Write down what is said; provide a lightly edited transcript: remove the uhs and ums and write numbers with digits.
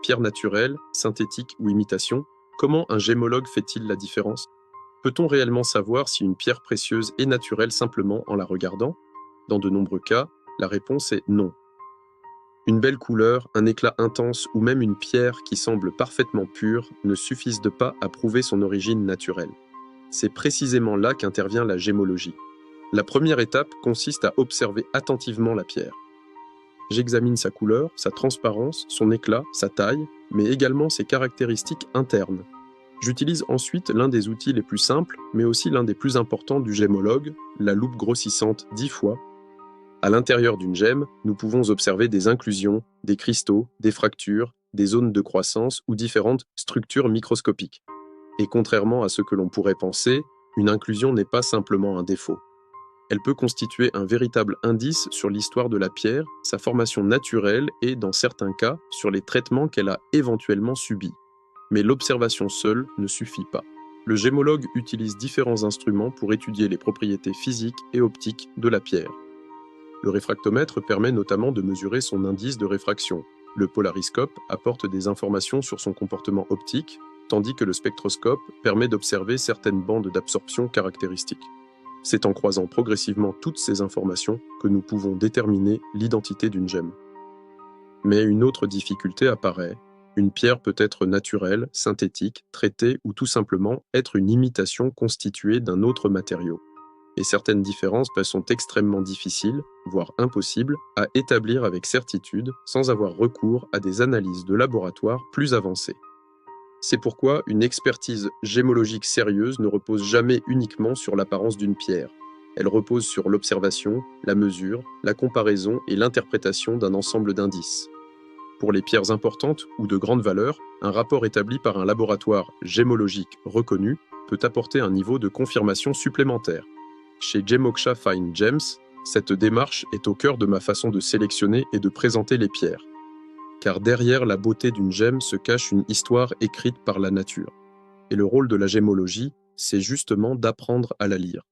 pierre naturelle, synthétique ou imitation, comment un gémologue fait-il la différence? Peut-on réellement savoir si une pierre précieuse est naturelle simplement en la regardant? Dans de nombreux cas, la réponse est non. Une belle couleur, un éclat intense ou même une pierre qui semble parfaitement pure ne suffisent de pas à prouver son origine naturelle. C'est précisément là qu'intervient la gémologie. La première étape consiste à observer attentivement la pierre. J'examine sa couleur, sa transparence, son éclat, sa taille, mais également ses caractéristiques internes. J'utilise ensuite l'un des outils les plus simples, mais aussi l'un des plus importants du gémologue, la loupe grossissante 10 fois. À l'intérieur d'une gemme, nous pouvons observer des inclusions, des cristaux, des fractures, des zones de croissance ou différentes structures microscopiques. Et contrairement à ce que l'on pourrait penser, une inclusion n'est pas simplement un défaut. Elle peut constituer un véritable indice sur l'histoire de la pierre, sa formation naturelle et, dans certains cas, sur les traitements qu'elle a éventuellement subis. Mais l'observation seule ne suffit pas. Le gémologue utilise différents instruments pour étudier les propriétés physiques et optiques de la pierre. Le réfractomètre permet notamment de mesurer son indice de réfraction. Le polariscope apporte des informations sur son comportement optique, tandis que le spectroscope permet d'observer certaines bandes d'absorption caractéristiques. C'est en croisant progressivement toutes ces informations que nous pouvons déterminer l'identité d'une gemme. Mais une autre difficulté apparaît. Une pierre peut être naturelle, synthétique, traitée ou tout simplement être une imitation constituée d'un autre matériau. Et certaines différences sont extrêmement difficiles, voire impossibles, à établir avec certitude sans avoir recours à des analyses de laboratoire plus avancées. C'est pourquoi une expertise gémologique sérieuse ne repose jamais uniquement sur l'apparence d'une pierre. Elle repose sur l'observation, la mesure, la comparaison et l'interprétation d'un ensemble d'indices. Pour les pierres importantes ou de grande valeur, un rapport établi par un laboratoire gémologique reconnu peut apporter un niveau de confirmation supplémentaire. Chez Gemoksha Fine Gems, cette démarche est au cœur de ma façon de sélectionner et de présenter les pierres. Car derrière la beauté d'une gemme se cache une histoire écrite par la nature. Et le rôle de la gémologie, c'est justement d'apprendre à la lire.